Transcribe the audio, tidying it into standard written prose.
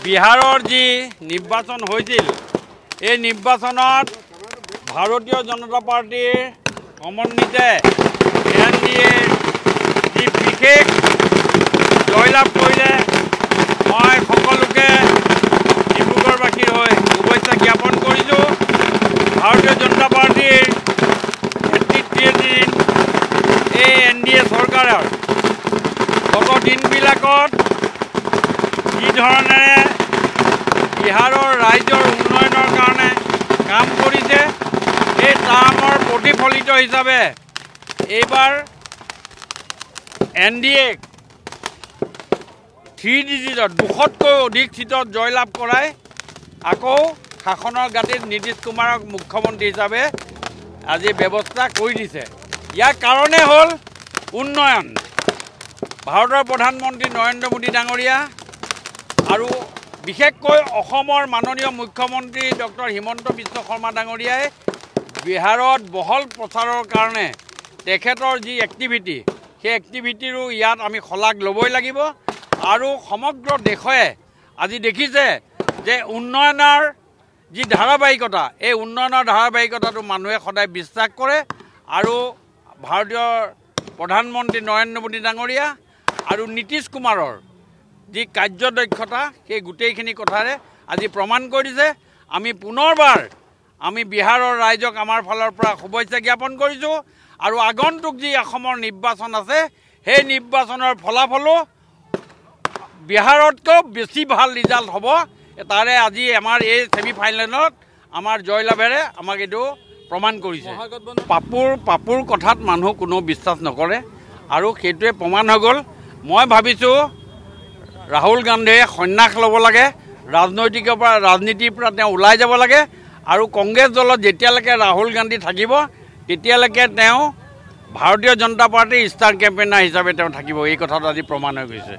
বিহাৰৰ যি নিৰ্বাচন হৈছিল এই নিৰ্বাচনত ভাৰতীয় জনতা পাৰ্টিৰ সমন্বিতে NDA যি বিশেষ জয়লাভ কৰিলে মই সকলোকে ডিব্ৰুগড়বাসীৰ হৈ শুভেচ্ছা জ্ঞাপন কৰিছোঁ। ভাৰতীয় জনতা পাৰ্টিৰ নেতৃত্বাধীন এই NDA চৰকাৰৰ গত দিনবিলাকত যি ধৰণেৰে বিহাৰৰ ৰাইজৰ উন্নয়নৰ কাৰণে কাম কৰিছে এই কামৰ প্ৰতিফলিত হিচাপে এইবাৰ NDA 3 ডিজিটত 200তকৈ অধিক সিটত জয়লাভ কৰাই আকৌ শাসনৰ গাঁতিত নীতিশ কুমাৰক মুখ্যমন্ত্ৰী হিচাপে আজি ব্যৱস্থা কৰি দিছে। ইয়াৰ কাৰণে হ'ল উন্নয়ন। ভাৰতৰ প্ৰধানমন্ত্ৰী নৰেন্দ্ৰ মোদী ডাঙৰীয়া আৰু বিশেষকৈ অসমৰ মাননীয় মুখ্যমন্ত্ৰী ডক্টৰ হিমন্ত বিশ্ব শৰ্মা ডাঙৰীয়াই বিহাৰত বহল প্ৰচাৰৰ কাৰণে তেখেতৰ যি এক্টিভিটি সেই এক্টিভিটিৰো ইয়াত আমি শলাগ ল'বই লাগিব। আৰু সমগ্ৰ দেশে আজি দেখিছে যে উন্নয়নৰ যি ধাৰাবাহিকতা এই উন্নয়নৰ ধাৰাবাহিকতাটো মানুহে সদায় বিশ্বাস কৰে আৰু ভাৰতীয় প্ৰধানমন্ত্ৰী নৰেন্দ্ৰ মোদী ডাঙৰীয়া আৰু নীতিশ কুমাৰৰ যি কাৰ্যদক্ষতা সেই গোটেইখিনি কথাৰে আজি প্ৰমাণ কৰি দিছে। আমি পুনৰবাৰ আমি বিহাৰৰ ৰাইজক আমাৰ ফালৰ পৰা শুভেচ্ছা জ্ঞাপন কৰিছোঁ আৰু আগন্তুক যি অসমৰ নিৰ্বাচন আছে সেই নিৰ্বাচনৰ ফলাফলো বিহাৰতকৈ বেছি ভাল ৰিজাল্ট হ'ব। তাৰে আজি আমাৰ এই ছেমি ফাইনেলত আমাৰ জয়লাভেৰে আমাক এইটো প্ৰমাণ কৰিছে। পাপুৰ কথাত মানুহ কোনো বিশ্বাস নকৰে আৰু সেইটোৱে প্ৰমাণ হৈ গ'ল। মই ভাবিছোঁ ৰাহুল গান্ধীয়ে সন্ন্যাস ল'ব লাগে, ৰাজনীতিৰ পৰা তেওঁ ওলাই যাব লাগে আৰু কংগ্ৰেছ দলত যেতিয়ালৈকে ৰাহুল গান্ধী থাকিব তেতিয়ালৈকে তেওঁ ভাৰতীয় জনতা পাৰ্টিৰ ষ্টাৰ কেম্পেইনাৰ হিচাপে তেওঁ থাকিব। এই কথাটো আজি প্ৰমাণ হৈ গৈছে।